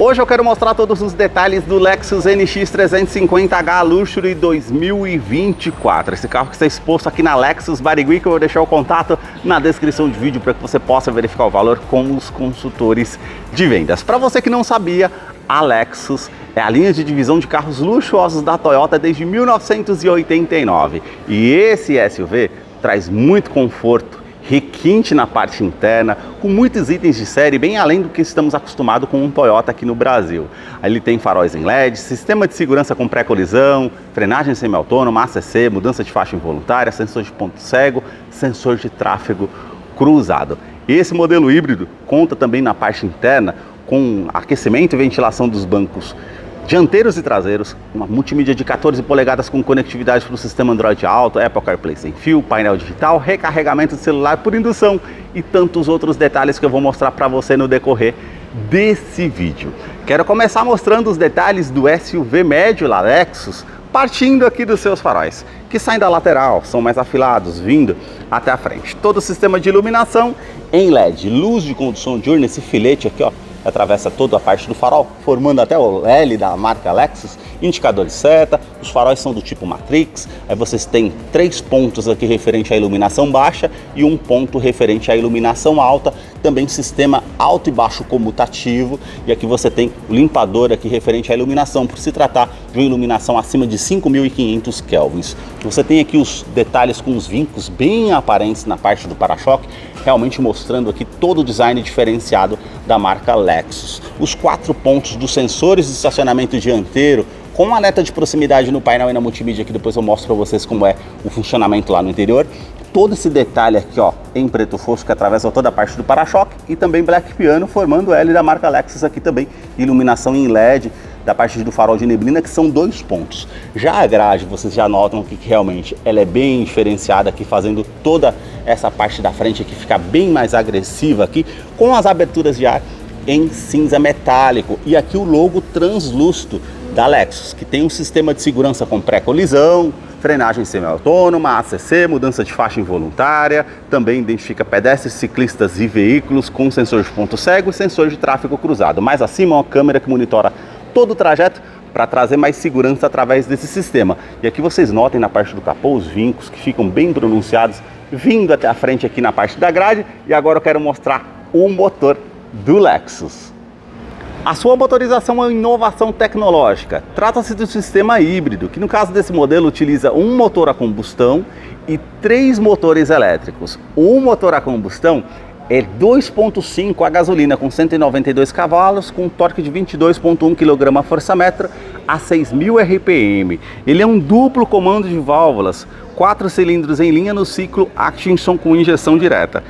Hoje eu quero mostrar todos os detalhes do Lexus NX 350h Luxury 2024. Esse carro que está exposto aqui na Lexus Barigui, que eu vou deixar o contato na descrição do vídeo para que você possa verificar o valor com os consultores de vendas. Para você que não sabia, a Lexus é a linha de divisão de carros luxuosos da Toyota desde 1989. E esse SUV traz muito conforto, requinte na parte interna, com muitos itens de série, bem além do que estamos acostumados com um Toyota aqui no Brasil. Ele tem faróis em LED, sistema de segurança com pré-colisão, frenagem semi-autônoma, ACC, mudança de faixa involuntária, sensor de ponto cego, sensor de tráfego cruzado. Esse modelo híbrido conta também na parte interna com aquecimento e ventilação dos bancos dianteiros e traseiros, uma multimídia de 14 polegadas com conectividade para o sistema Android Auto, Apple CarPlay sem fio, painel digital, recarregamento de celular por indução e tantos outros detalhes que eu vou mostrar para você no decorrer desse vídeo. Quero começar mostrando os detalhes do SUV médio da Lexus, partindo aqui dos seus faróis, que saem da lateral, são mais afilados, vindo até a frente. Todo o sistema de iluminação em LED, luz de condução diurna, esse filete aqui, ó, atravessa toda a parte do farol, formando até o L da marca Lexus, indicador de seta, os faróis são do tipo Matrix, aí vocês têm 3 pontos aqui referente à iluminação baixa e um ponto referente à iluminação alta, também sistema alto e baixo comutativo, e aqui você tem o limpador aqui referente à iluminação, por se tratar de uma iluminação acima de 5.500 kelvins. Você tem aqui os detalhes com os vincos bem aparentes na parte do para-choque, realmente mostrando aqui todo o design diferenciado da marca Lexus. Os 4 pontos dos sensores de estacionamento dianteiro, com uma alerta de proximidade no painel e na multimídia, que depois eu mostro para vocês como é o funcionamento lá no interior. Todo esse detalhe aqui, ó, em preto fosco, que atravessa toda a parte do para-choque, e também Black Piano, formando o L da marca Lexus aqui também, iluminação em LED da parte do farol de neblina, que são 2 pontos. Já a grade, vocês já notam que realmente ela é bem diferenciada aqui, fazendo toda essa parte da frente aqui ficar bem mais agressiva aqui, com as aberturas de ar em cinza metálico, e aqui o logo translúcido da Lexus, que tem um sistema de segurança com pré-colisão, frenagem semi-autônoma, ACC, mudança de faixa involuntária, também identifica pedestres, ciclistas e veículos com sensor de ponto cego e sensor de tráfego cruzado. Mais acima, uma câmera que monitora todo o trajeto para trazer mais segurança através desse sistema. E aqui vocês notem na parte do capô os vincos que ficam bem pronunciados, vindo até a frente aqui na parte da grade. E agora eu quero mostrar o motor do Lexus. A sua motorização é uma inovação tecnológica. Trata-se do sistema híbrido, que no caso desse modelo utiliza um motor a combustão e 3 motores elétricos. O motor a combustão é 2.5 a gasolina com 192 cavalos, com torque de 22.1 kgfm a 6.000 RPM. Ele é um duplo comando de válvulas, 4 cilindros em linha no ciclo Atkinson com injeção direta.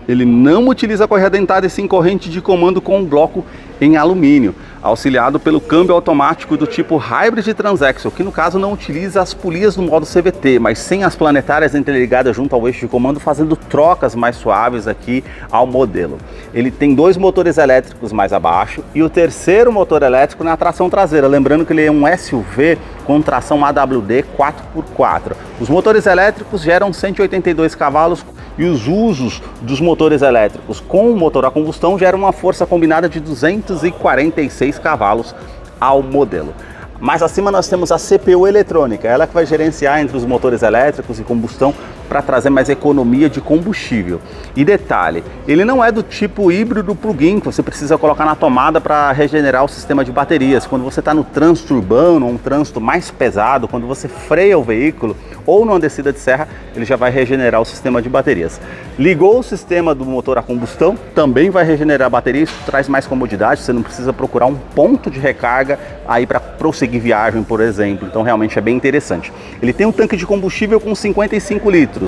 Ele não utiliza correia dentada e sim corrente de comando com um bloco em alumínio, auxiliado pelo câmbio automático do tipo Hybrid Transaxle, que no caso não utiliza as polias do modo CVT, mas sem as planetárias interligadas junto ao eixo de comando, fazendo trocas mais suaves aqui ao modelo. Ele tem 2 motores elétricos mais abaixo e o terceiro motor elétrico na tração traseira, lembrando que ele é um SUV com tração AWD 4x4. Os motores elétricos geram 182 cavalos e os usos dos motores elétricos com o motor a combustão geram uma força combinada de 246 cavalos ao modelo. Mais acima nós temos a CPU eletrônica, ela que vai gerenciar entre os motores elétricos e combustão para trazer mais economia de combustível. E detalhe, ele não é do tipo híbrido plug-in, que você precisa colocar na tomada para regenerar o sistema de baterias. Quando você está no trânsito urbano, um trânsito mais pesado, quando você freia o veículo ou numa descida de serra, ele já vai regenerar o sistema de baterias. Ligou o sistema do motor a combustão, também vai regenerar a bateria, isso traz mais comodidade, você não precisa procurar um ponto de recarga aí para prosseguir viagem, por exemplo. Então realmente é bem interessante. Ele tem um tanque de combustível com 55 litros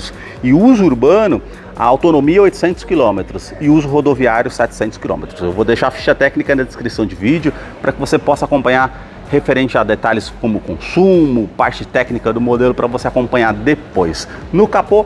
e uso urbano, a autonomia 800 km e uso rodoviário 700 km. Eu vou deixar a ficha técnica na descrição de vídeo para que você possa acompanhar referente a detalhes como consumo, parte técnica do modelo para você acompanhar depois. No capô,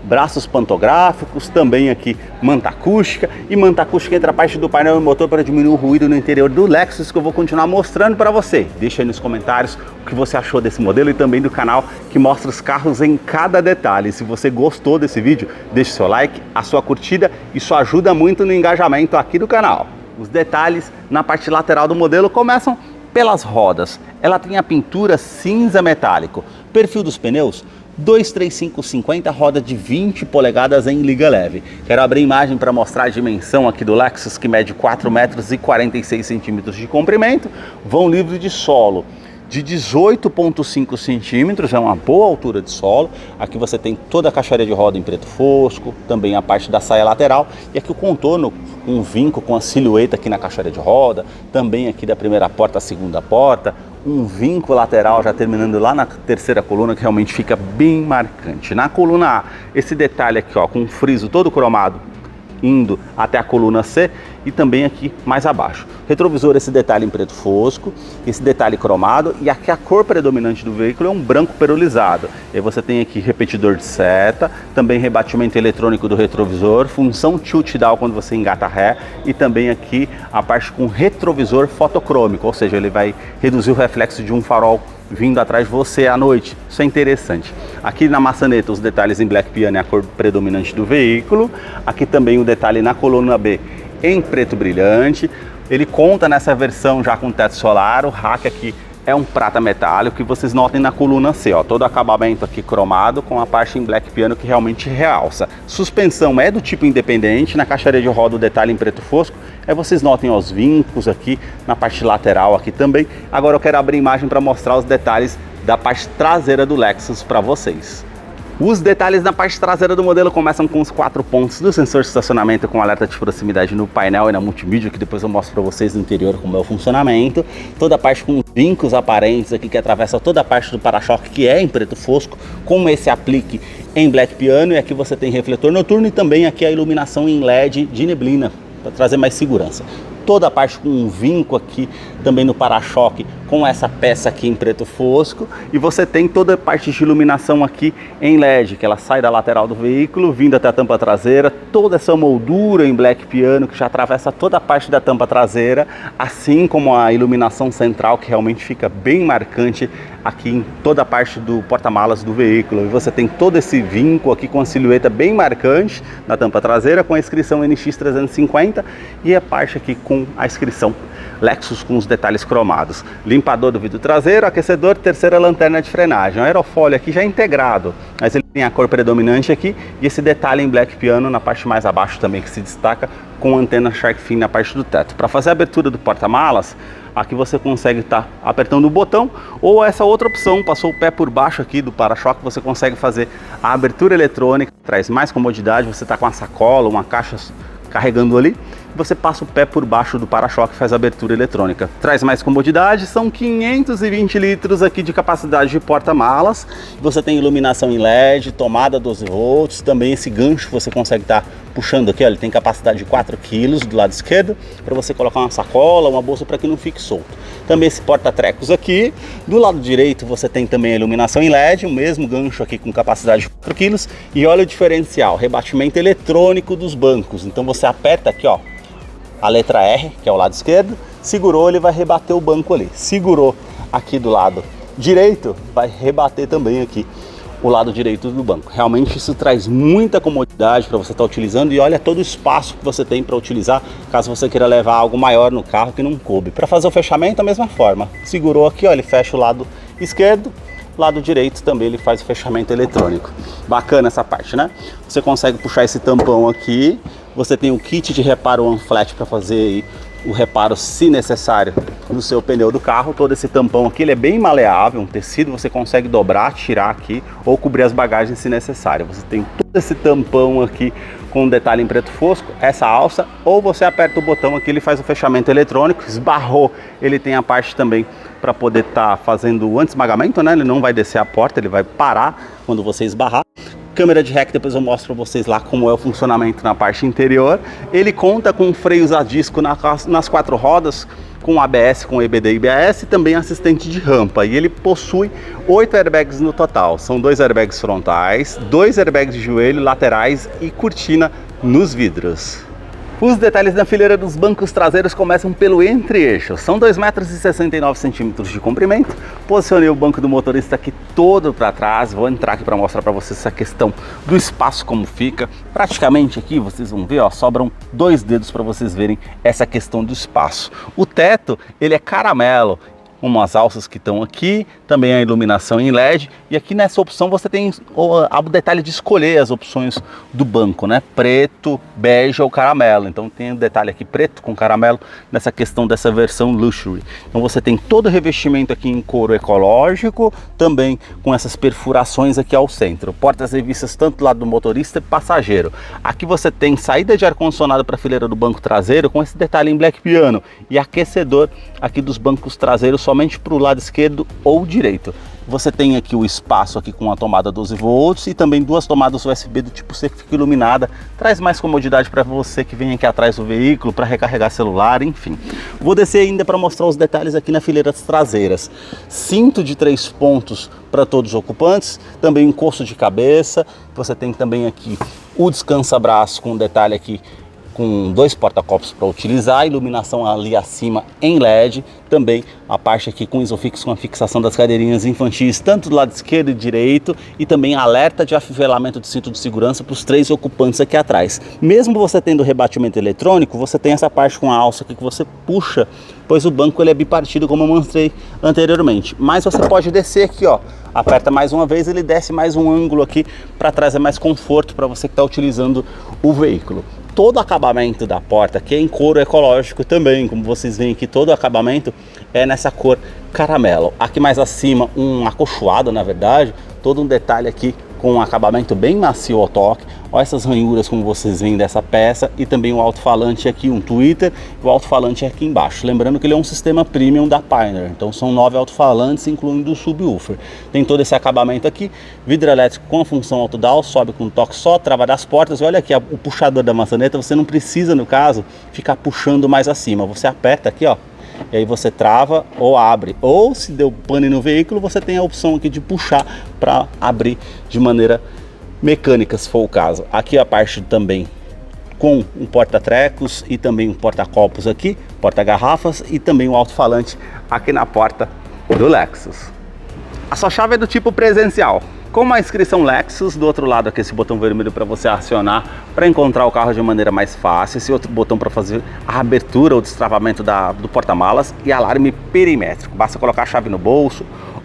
braços pantográficos, também aqui manta acústica, e manta acústica entre a parte do painel e motor para diminuir o ruído no interior do Lexus, que eu vou continuar mostrando para você. Deixa aí nos comentários o que você achou desse modelo e também do canal que mostra os carros em cada detalhe. Se você gostou desse vídeo, deixe seu like, a sua curtida, isso ajuda muito no engajamento aqui do canal. Os detalhes na parte lateral do modelo começam pelas rodas. Ela tem a pintura cinza metálico. Perfil dos pneus 235/50, roda de 20 polegadas em liga leve. Quero abrir a imagem para mostrar a dimensão aqui do Lexus, que mede 4 metros e 46 centímetros de comprimento. Vão livre de solo de 18,5 centímetros, é uma boa altura de solo. Aqui você tem toda a caixaria de roda em preto fosco, também a parte da saia lateral e aqui o contorno, um vinco com a silhueta aqui na caixaria de roda, também aqui da primeira porta à segunda porta, um vinco lateral já terminando lá na terceira coluna, que realmente fica bem marcante. Na coluna A, esse detalhe aqui, ó, com um friso todo cromado, indo até a coluna C e também aqui mais abaixo. Retrovisor, esse detalhe em preto fosco, esse detalhe cromado, e aqui a cor predominante do veículo é um branco perolizado. E aí você tem aqui repetidor de seta, também rebatimento eletrônico do retrovisor, função tilt down quando você engata ré, e também aqui a parte com retrovisor fotocrômico, ou seja, ele vai reduzir o reflexo de um farol vindo atrás de você à noite. Isso é interessante. Aqui na maçaneta os detalhes em black piano é a cor predominante do veículo. Aqui também o detalhe na coluna B em preto brilhante. Ele conta nessa versão já com teto solar. O rack aqui é um prata metálico, que vocês notem na coluna C, ó, todo o acabamento aqui cromado com a parte em black piano que realmente realça. Suspensão é do tipo independente, na caixaria de roda o detalhe em preto fosco. Vocês notem ó, os vincos aqui na parte lateral aqui também. Agora eu quero abrir a imagem para mostrar os detalhes da parte traseira do Lexus para vocês. Os detalhes na parte traseira do modelo começam com os 4 pontos do sensor de estacionamento com alerta de proximidade no painel e na multimídia, que depois eu mostro para vocês no interior como é o funcionamento. Toda a parte com vincos aparentes aqui que atravessa toda a parte do para-choque, que é em preto fosco, com esse aplique em black piano. E aqui você tem refletor noturno e também aqui a iluminação em LED de neblina para trazer mais segurança. Toda a parte com um vinco aqui também no para-choque com essa peça aqui em preto fosco, e você tem toda a parte de iluminação aqui em LED, que ela sai da lateral do veículo, vindo até a tampa traseira, toda essa moldura em black piano que já atravessa toda a parte da tampa traseira, assim como a iluminação central, que realmente fica bem marcante aqui em toda a parte do porta-malas do veículo. E você tem todo esse vinco aqui com a silhueta bem marcante na tampa traseira, com a inscrição NX350 e a parte aqui com a inscrição Lexus com os detalhes cromados. Limpador do vidro traseiro, aquecedor, terceira lanterna de frenagem. O aerofólio aqui já é integrado, mas ele tem a cor predominante aqui e esse detalhe em black piano na parte mais abaixo também, que se destaca com antena Shark Fin na parte do teto. Para fazer a abertura do porta-malas, aqui você consegue estar apertando o botão, ou essa outra opção, passou o pé por baixo aqui do para-choque, você consegue fazer a abertura eletrônica, traz mais comodidade. Você está com a sacola, uma caixa carregando ali, você passa o pé por baixo do para-choque e faz a abertura eletrônica. Traz mais comodidade, são 520 litros aqui de capacidade de porta-malas. Você tem iluminação em LED, tomada 12 volts, também esse gancho você consegue estar puxando aqui, ó, ele tem capacidade de 4 kg do lado esquerdo, para você colocar uma sacola, uma bolsa para que não fique solto. Também esse porta-trecos aqui. Do lado direito você tem também a iluminação em LED, o mesmo gancho aqui com capacidade de 4 kg. E olha o diferencial, rebatimento eletrônico dos bancos. Então você aperta aqui, ó, a letra R, que é o lado esquerdo, segurou, ele vai rebater o banco ali. Segurou aqui do lado direito, vai rebater também aqui o lado direito do banco. Realmente isso traz muita comodidade para você estar utilizando, e olha todo o espaço que você tem para utilizar, caso você queira levar algo maior no carro que não coube. Para fazer o fechamento, da mesma forma, segurou aqui, ó, ele fecha o lado esquerdo, lado direito também ele faz o fechamento eletrônico. Bacana essa parte, né? Você consegue puxar esse tampão aqui, você tem o kit de reparo One Flat para fazer aí o reparo, se necessário, no seu pneu do carro. Todo esse tampão aqui, ele é bem maleável, um tecido, você consegue dobrar, tirar aqui ou cobrir as bagagens se necessário. Você tem todo esse tampão aqui com um detalhe em preto fosco, essa alça, ou você aperta o botão aqui, ele faz o fechamento eletrônico. Esbarrou, ele tem a parte também para poder estar fazendo o anti-esmagamento, né? Ele não vai descer a porta, ele vai parar quando você esbarrar. Câmera de ré, que depois eu mostro para vocês lá como é o funcionamento na parte interior. Ele conta com freios a disco nas 4 rodas, com ABS, com EBD e IBS, e também assistente de rampa. E ele possui 8 airbags no total. São 2 airbags frontais, 2 airbags de joelho, laterais e cortina nos vidros. Os detalhes da fileira dos bancos traseiros começam pelo entre-eixo. São 2,69 m de comprimento. Posicionei o banco do motorista aqui todo para trás. Vou entrar aqui para mostrar para vocês essa questão do espaço como fica. Praticamente aqui vocês vão ver, ó, sobram 2 dedos para vocês verem essa questão do espaço. O teto, ele é caramelo. Umas alças que estão aqui, também a iluminação em LED, e aqui nessa opção você tem o detalhe de escolher as opções do banco, né? Preto, bege ou caramelo. Então tem o detalhe aqui preto com caramelo nessa questão dessa versão Luxury. Então você tem todo o revestimento aqui em couro ecológico, também com essas perfurações aqui ao centro. Portas revistas tanto do lado do motorista e passageiro. Aqui você tem saída de ar-condicionado para a fileira do banco traseiro com esse detalhe em black piano e aquecedor aqui dos bancos traseiros somente para o lado esquerdo ou direito. Você tem aqui o espaço aqui com a tomada 12 volts e também 2 tomadas USB do tipo C que fica iluminada, traz mais comodidade para você que vem aqui atrás do veículo para recarregar celular, enfim. Vou descer ainda para mostrar os detalhes aqui na fileira traseiras. Cinto de 3 pontos para todos os ocupantes, também encosto de cabeça. Você tem também aqui o descansa-braço com detalhe aqui com 2 porta-copos para utilizar, iluminação ali acima em LED, também a parte aqui com isofix com a fixação das cadeirinhas infantis, tanto do lado esquerdo e direito, e também alerta de afivelamento de cinto de segurança para os 3 ocupantes aqui atrás. Mesmo você tendo rebatimento eletrônico, você tem essa parte com a alça aqui que você puxa, pois o banco ele é bipartido, como eu mostrei anteriormente. Mas você pode descer aqui, ó, aperta mais uma vez, ele desce mais um ângulo aqui para trazer mais conforto para você que está utilizando o veículo. Todo o acabamento da porta aqui é em couro ecológico também, como vocês veem aqui, todo o acabamento é nessa cor caramelo. Aqui mais acima um acolchoado, na verdade, todo um detalhe aqui com um acabamento bem macio ao toque. Olha essas ranhuras como vocês veem dessa peça, e também o alto-falante aqui, um tweeter, e o alto-falante aqui embaixo. Lembrando que ele é um sistema premium da Pioneer, então são 9 alto-falantes, incluindo o subwoofer. Tem todo esse acabamento aqui, vidro elétrico com a função auto-down, sobe com um toque só, trava das portas. Olha aqui o puxador da maçaneta, você não precisa, no caso, ficar puxando mais acima. Você aperta aqui, ó, e aí você trava ou abre, ou se deu pane no veículo, você tem a opção aqui de puxar para abrir de maneira mecânica, se for o caso. Aqui a parte também com um porta-trecos e também um porta-copos aqui, porta-garrafas, e também um alto-falante aqui na porta do Lexus. A sua chave é do tipo presencial, com uma inscrição Lexus, do outro lado aqui esse botão vermelho para você acionar para encontrar o carro de maneira mais fácil, esse outro botão para fazer a abertura ou destravamento do porta-malas, e alarme perimétrico. Basta colocar a chave no bolso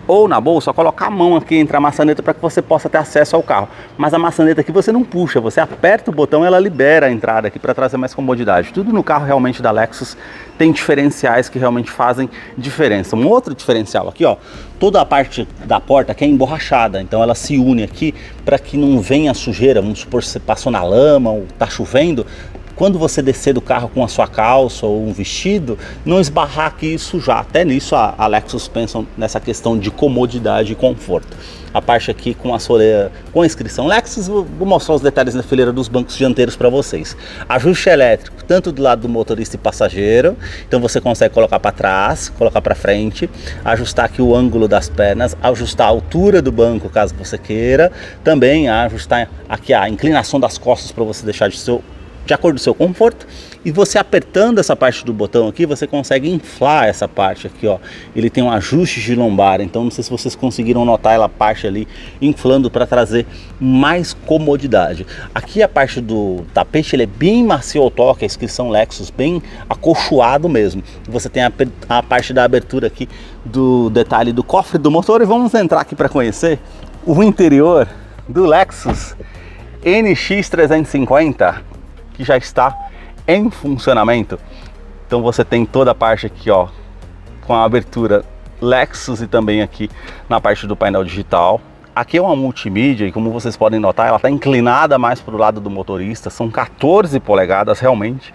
ou na bolsa, colocar a mão aqui entre a maçaneta para que você possa ter acesso ao carro. Mas a maçaneta aqui você não puxa, você aperta o botão, ela libera a entrada aqui para trazer mais comodidade. Tudo no carro realmente da Lexus tem diferenciais que realmente fazem diferença. Um outro diferencial aqui, ó, toda a parte da porta que é emborrachada, então ela se une aqui para que não venha sujeira. Vamos supor que você passou na lama ou tá chovendo, quando você descer do carro com a sua calça ou um vestido, não esbarrar aqui e sujar. Até nisso a Lexus pensa nessa questão de comodidade e conforto. A parte aqui com a soleira, com a inscrição Lexus, vou mostrar os detalhes na fileira dos bancos dianteiros para vocês. Ajuste elétrico, tanto do lado do motorista e passageiro, então você consegue colocar para trás, colocar para frente, ajustar aqui o ângulo das pernas, ajustar a altura do banco caso você queira, também ajustar aqui a inclinação das costas para você deixar de acordo com o seu conforto. E você apertando essa parte do botão aqui, você consegue inflar essa parte aqui, ó. Ele tem um ajuste de lombar, então não sei se vocês conseguiram notar ela parte ali inflando para trazer mais comodidade. Aqui a parte do tapete, ele é bem macio ao toque, a inscrição Lexus, bem acolchoado mesmo. Você tem a parte da abertura aqui do detalhe do cofre do motor, e vamos entrar aqui para conhecer o interior do Lexus NX 350, que já está em funcionamento. Então você tem toda a parte aqui, ó, com a abertura Lexus, e também aqui na parte do painel digital. Aqui é uma multimídia e, como vocês podem notar, ela está inclinada mais para o lado do motorista. São 14 polegadas, realmente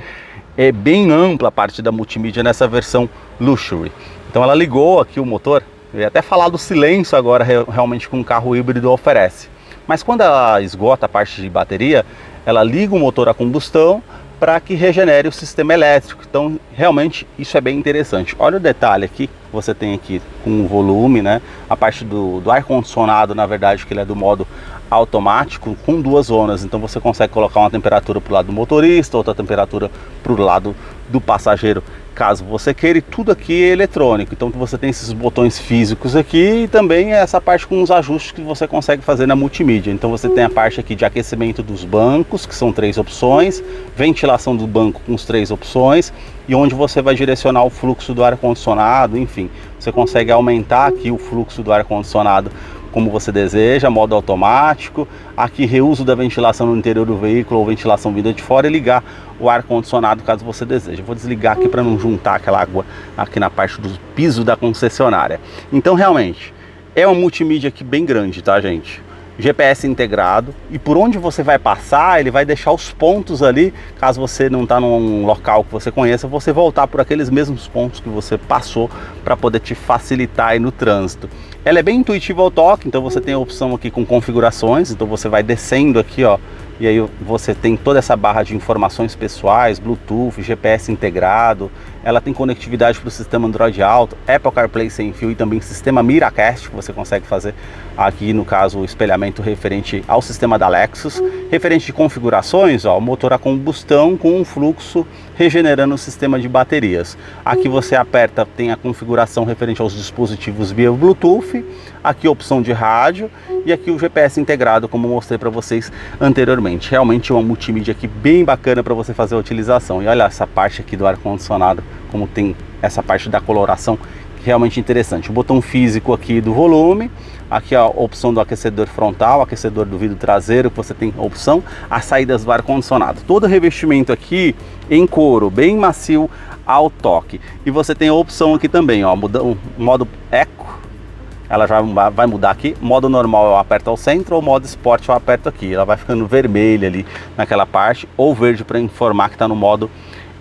é bem ampla a parte da multimídia nessa versão Luxury. Então ela ligou aqui o motor. Eu ia até falar do silêncio agora, realmente, que um carro híbrido oferece. Mas quando ela esgota a parte de bateria, ela liga o motor a combustão para que regenere o sistema elétrico. Então realmente isso é bem interessante. Olha o detalhe aqui, você tem aqui com o volume, né? A parte do ar-condicionado, na verdade, que ele é do modo automático com 2 zonas, então você consegue colocar uma temperatura para o lado do motorista, outra temperatura para o lado do passageiro, caso você queira, e tudo aqui é eletrônico. Então você tem esses botões físicos aqui e também essa parte com os ajustes que você consegue fazer na multimídia. Então você tem a parte aqui de aquecimento dos bancos, que são 3 opções, ventilação do banco com as 3 opções, e onde você vai direcionar o fluxo do ar-condicionado, enfim, você consegue aumentar aqui o fluxo do ar-condicionado como você deseja, modo automático. Aqui reuso da ventilação no interior do veículo ou ventilação vinda de fora, e ligar o ar-condicionado caso você deseje. Vou desligar aqui para não juntar aquela água aqui na parte do piso da concessionária. Então realmente é uma multimídia aqui bem grande, tá, gente? GPS integrado, e por onde você vai passar, ele vai deixar os pontos ali, caso você não está num local que você conheça, você voltar por aqueles mesmos pontos que você passou, para poder te facilitar aí no trânsito. Ela é bem intuitiva ao toque, então você tem a opção aqui com configurações, então você vai descendo aqui, ó, e aí você tem toda essa barra de informações pessoais, Bluetooth, GPS integrado. Ela tem conectividade para o sistema Android Auto, Apple CarPlay sem fio e também sistema Miracast, que você consegue fazer aqui, no caso, o espelhamento referente ao sistema da Lexus. Referente de configurações, ó, motor a combustão com um fluxo regenerando o sistema de baterias. Aqui você aperta, tem a configuração referente aos dispositivos via Bluetooth, aqui a opção de rádio e aqui o GPS integrado, como mostrei para vocês anteriormente. Realmente é uma multimídia aqui bem bacana para você fazer a utilização. E olha essa parte aqui do ar-condicionado, como tem essa parte da coloração, realmente interessante. O botão físico aqui do volume, aqui a opção do aquecedor frontal, aquecedor do vidro traseiro, que você tem a opção, as saídas do ar-condicionado. Todo o revestimento aqui em couro, bem macio ao toque. E você tem a opção aqui também, ó, modo Eco, ela já vai mudar aqui. Modo normal eu aperto ao centro, ou modo esporte eu aperto aqui. Ela vai ficando vermelha ali naquela parte, ou verde para informar que está no modo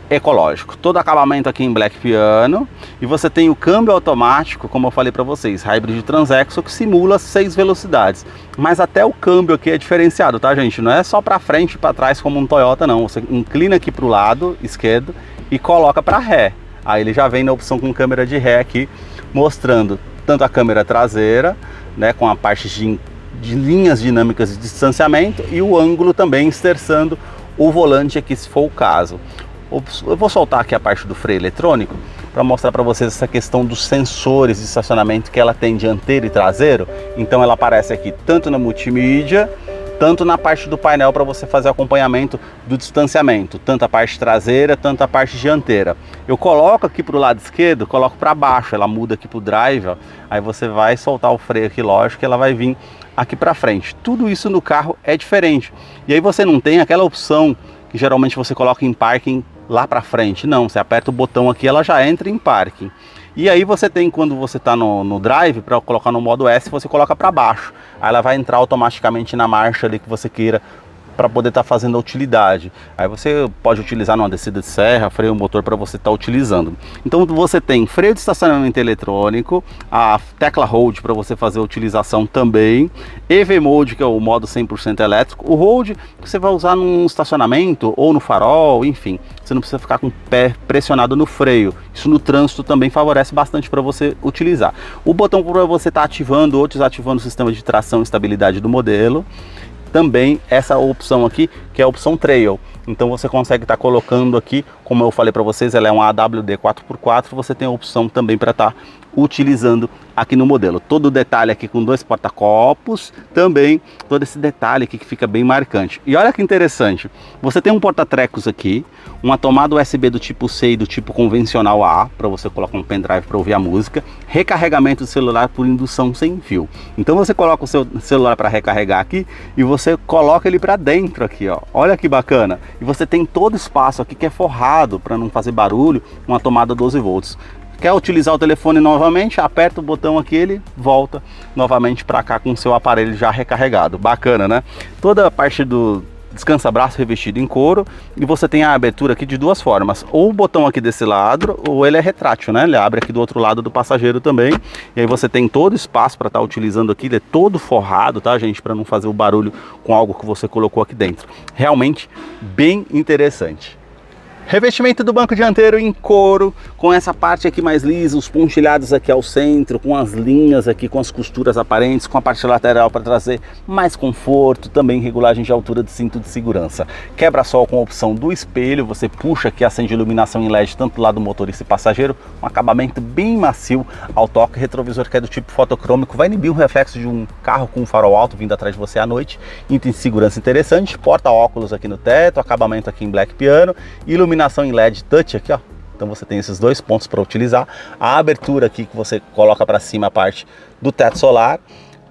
ecológico. Todo acabamento aqui em Black Piano, e você tem o câmbio automático, como eu falei para vocês, Hybrid Transaxle, que simula 6 velocidades. Mas até o câmbio aqui é diferenciado, tá, gente? Não é só para frente e para trás como um Toyota, não. Você inclina aqui para o lado esquerdo e coloca para ré. Aí ele já vem na opção com câmera de ré aqui, mostrando tanto a câmera traseira, né, com a parte de linhas dinâmicas de distanciamento, e o ângulo também esterçando o volante aqui, se for o caso. Eu vou soltar aqui a parte do freio eletrônico para mostrar para vocês essa questão dos sensores de estacionamento que ela tem dianteiro e traseiro. Então ela aparece aqui tanto na multimídia, tanto na parte do painel para você fazer acompanhamento do distanciamento, tanto a parte traseira, tanto a parte dianteira. Eu coloco aqui para o lado esquerdo, coloco para baixo, ela muda aqui para o drive, ó. Aí você vai soltar o freio aqui, lógico que ela vai vir aqui para frente. Tudo isso no carro é diferente. E aí você não tem aquela opção que geralmente você coloca em parking lá para frente. Não, você aperta o botão aqui, ela já entra em parking. E aí você tem, quando você está no drive, para colocar no modo S, você coloca para baixo. Aí ela vai entrar automaticamente na marcha ali que você queira, para poder estar fazendo a utilidade. Aí você pode utilizar numa descida de serra, freio motor para você estar utilizando. Então você tem freio de estacionamento eletrônico, a tecla Hold para você fazer a utilização também, EV Mode, que é o modo 100% elétrico, o Hold que você vai usar num estacionamento ou no farol, enfim, você não precisa ficar com o pé pressionado no freio. Isso no trânsito também favorece bastante para você utilizar. O botão para você estar ativando ou desativando o sistema de tração e estabilidade do modelo. Também essa opção aqui, que é a opção Trail. Então você consegue estar colocando aqui, como eu falei para vocês, ela é uma AWD 4x4, você tem a opção também para estar utilizando aqui no modelo. Todo o detalhe aqui com 2 porta-copos, também todo esse detalhe aqui que fica bem marcante. E olha que interessante, você tem um porta-trecos aqui, uma tomada USB do tipo C e do tipo convencional A, para você colocar um pendrive para ouvir a música, recarregamento do celular por indução sem fio. Então você coloca o seu celular para recarregar aqui e você coloca ele para dentro aqui, ó. Olha que bacana. E você tem todo o espaço aqui que é forrado para não fazer barulho, uma tomada 12 volts. Quer utilizar o telefone novamente, aperta o botão aqui, ele volta novamente para cá com o seu aparelho já recarregado. Bacana, né? Toda a parte do descansa-braço revestido em couro, e você tem a abertura aqui de 2 formas, ou o botão aqui desse lado, ou ele é retrátil, né? Ele abre aqui do outro lado do passageiro também, e aí você tem todo o espaço para estar utilizando aqui, ele é todo forrado, tá, gente? Para não fazer o barulho com algo que você colocou aqui dentro. Realmente bem interessante. Revestimento do banco dianteiro em couro, com essa parte aqui mais lisa, os pontilhados aqui ao centro, com as linhas aqui, com as costuras aparentes, com a parte lateral para trazer mais conforto, também regulagem de altura do cinto de segurança. Quebra-sol com a opção do espelho, você puxa aqui, acende iluminação em LED, tanto do lado do motorista e passageiro, um acabamento bem macio ao toque, retrovisor que é do tipo fotocrômico, vai inibir o reflexo de um carro com um farol alto vindo atrás de você à noite, item de segurança interessante, porta-óculos aqui no teto, acabamento aqui em black piano, iluminação em LED touch aqui, ó. Então você tem esses dois pontos para utilizar. A abertura aqui que você coloca para cima a parte do teto solar.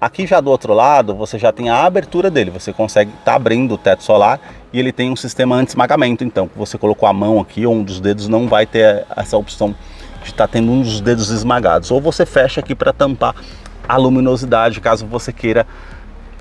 Aqui já do outro lado você já tem a abertura dele. Você consegue estar abrindo o teto solar e ele tem um sistema anti-esmagamento. Então você colocou a mão aqui ou um dos dedos, não vai ter essa opção de estar tendo um dos dedos esmagados. Ou você fecha aqui para tampar a luminosidade, caso você queira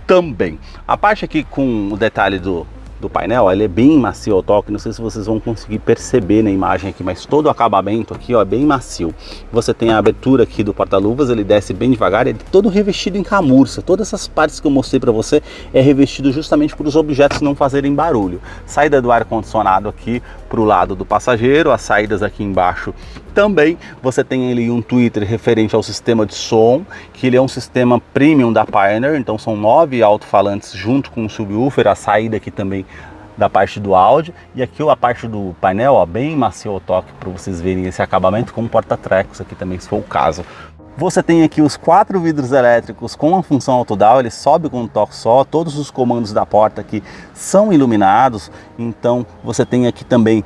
também. A parte aqui com o detalhe do painel, ele é bem macio ao toque, não sei se vocês vão conseguir perceber na imagem aqui, mas todo o acabamento aqui, ó, é bem macio. Você tem a abertura aqui do porta-luvas, ele desce bem devagar, ele é todo revestido em camurça. Todas essas partes que eu mostrei para você é revestido justamente para os objetos não fazerem barulho. Saída do ar-condicionado aqui para o lado do passageiro, as saídas aqui embaixo também. Você tem ali um tweeter referente ao sistema de som, que ele é um sistema premium da Pioneer, então são 9 alto-falantes junto com o subwoofer, a saída aqui também da parte do áudio, e aqui a parte do painel, ó, bem macio ao toque, para vocês verem esse acabamento com porta-trecos aqui também, se for o caso. Você tem aqui os 4 vidros elétricos com a função autodown, ele sobe com um toque só, todos os comandos da porta aqui são iluminados, então você tem aqui também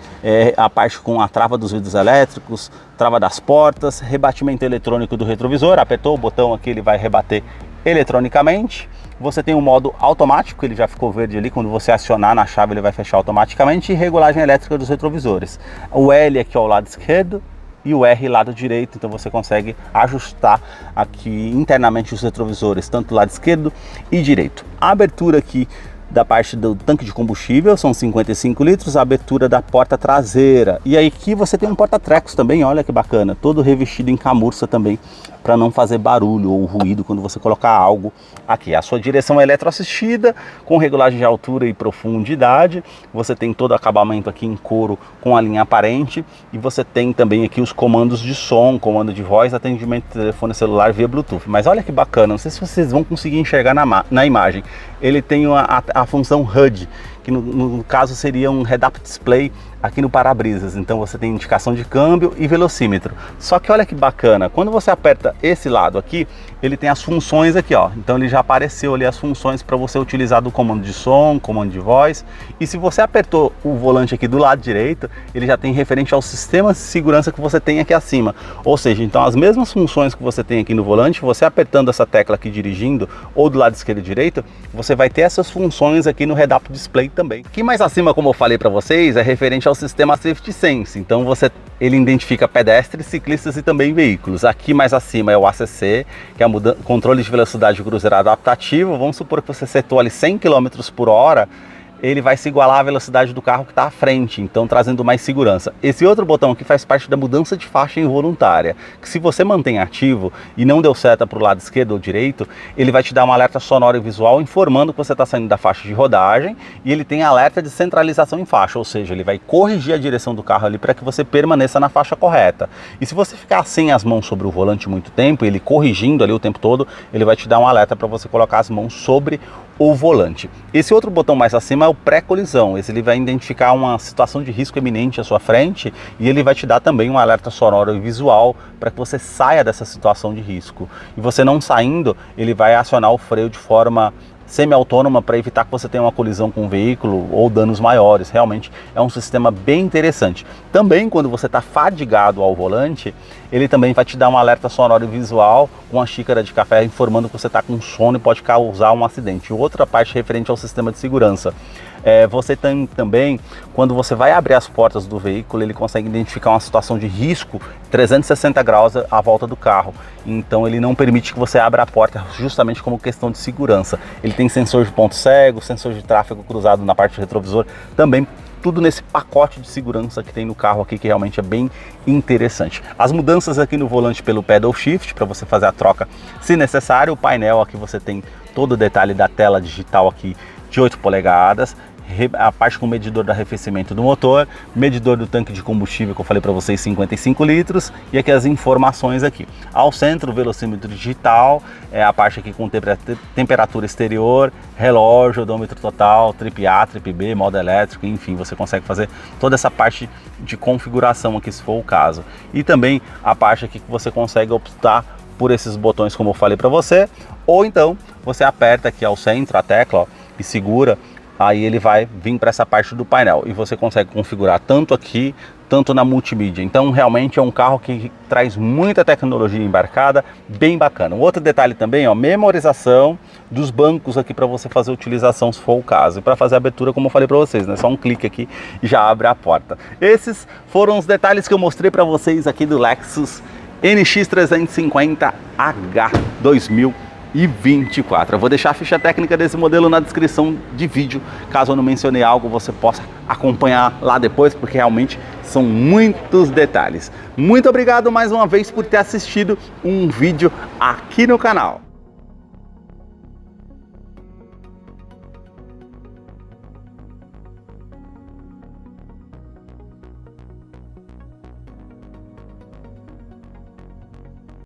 a parte com a trava dos vidros elétricos, trava das portas, rebatimento eletrônico do retrovisor, apertou o botão aqui ele vai rebater eletronicamente. Você tem um modo automático, ele já ficou verde ali, quando você acionar na chave ele vai fechar automaticamente, e regulagem elétrica dos retrovisores. O L aqui ao lado esquerdo e o R lado direito, então você consegue ajustar aqui internamente os retrovisores, tanto do lado esquerdo e direito. A abertura aqui da parte do tanque de combustível são 55 litros, a abertura da porta traseira. E aí aqui você tem um porta-trecos também, olha que bacana, todo revestido em camurça também, para não fazer barulho ou ruído quando você colocar algo aqui. A sua direção é eletroassistida, com regulagem de altura e profundidade. Você tem todo o acabamento aqui em couro com a linha aparente. E você tem também aqui os comandos de som, comando de voz, atendimento de telefone celular via Bluetooth. Mas olha que bacana, não sei se vocês vão conseguir enxergar na imagem. Ele tem a função HUD, que no caso seria um head-up display aqui no para-brisas. Então você tem indicação de câmbio e velocímetro. Só que olha que bacana, quando você aperta esse lado aqui, ele tem as funções aqui, ó. Então ele já apareceu ali as funções para você utilizar do comando de som, comando de voz. E se você apertou o volante aqui do lado direito, ele já tem referente ao sistema de segurança que você tem aqui acima. Ou seja, então as mesmas funções que você tem aqui no volante, você apertando essa tecla aqui dirigindo, ou do lado esquerdo e direito, você vai ter essas funções aqui no head-up display também. Aqui mais acima, como eu falei para vocês, é referente ao sistema Safety Sense. Então ele identifica pedestres, ciclistas e também veículos. Aqui mais acima é o ACC, que é controle de velocidade cruzeiro adaptativo. Vamos supor que você setou ali 100 km por hora, ele vai se igualar à velocidade do carro que está à frente, então trazendo mais segurança. Esse outro botão aqui faz parte da mudança de faixa involuntária, que se você mantém ativo e não deu seta para o lado esquerdo ou direito, ele vai te dar um alerta sonoro e visual informando que você está saindo da faixa de rodagem, e ele tem alerta de centralização em faixa, ou seja, ele vai corrigir a direção do carro ali para que você permaneça na faixa correta. E se você ficar sem as mãos sobre o volante muito tempo, ele corrigindo ali o tempo todo, ele vai te dar um alerta para você colocar as mãos sobre o volante. Esse outro botão mais acima é o pré-colisão. Esse ele vai identificar uma situação de risco iminente à sua frente e ele vai te dar também um alerta sonoro e visual para que você saia dessa situação de risco. E você não saindo, ele vai acionar o freio de forma semi-autônoma para evitar que você tenha uma colisão com o veículo ou danos maiores. Realmente é um sistema bem interessante. Também quando você está fadigado ao volante, ele também vai te dar um alerta sonoro e visual com uma xícara de café informando que você está com sono e pode causar um acidente. Outra parte referente ao sistema de segurança. Você tem também, quando você vai abrir as portas do veículo, ele consegue identificar uma situação de risco 360 graus à volta do carro. Então ele não permite que você abra a porta justamente como questão de segurança. Ele tem sensor de ponto cego, sensor de tráfego cruzado na parte do retrovisor, também tudo nesse pacote de segurança que tem no carro aqui, que realmente é bem interessante. As mudanças aqui no volante pelo pedal shift, para você fazer a troca se necessário. O painel aqui você tem todo o detalhe da tela digital aqui de 8 polegadas, a parte com medidor do arrefecimento do motor, medidor do tanque de combustível que eu falei para vocês, 55 litros, e aqui as informações aqui. Ao centro, o velocímetro digital, a parte aqui com temperatura exterior, relógio, odômetro total, trip A, trip B, modo elétrico, enfim, você consegue fazer toda essa parte de configuração aqui, se for o caso. E também a parte aqui que você consegue optar por esses botões, como eu falei para você, ou então você aperta aqui ao centro a tecla, ó, e segura, aí ele vai vir para essa parte do painel e você consegue configurar tanto aqui, tanto na multimídia. Então realmente é um carro que traz muita tecnologia embarcada, bem bacana. Um outro detalhe também, ó, memorização dos bancos aqui para você fazer a utilização se for o caso. E para fazer a abertura, como eu falei para vocês, né, só um clique aqui e já abre a porta. Esses foram os detalhes que eu mostrei para vocês aqui do Lexus NX350H 2024. Eu vou deixar a ficha técnica desse modelo na descrição de vídeo, caso eu não mencionei algo, você possa acompanhar lá depois, porque realmente são muitos detalhes. Muito obrigado mais uma vez por ter assistido um vídeo aqui no canal.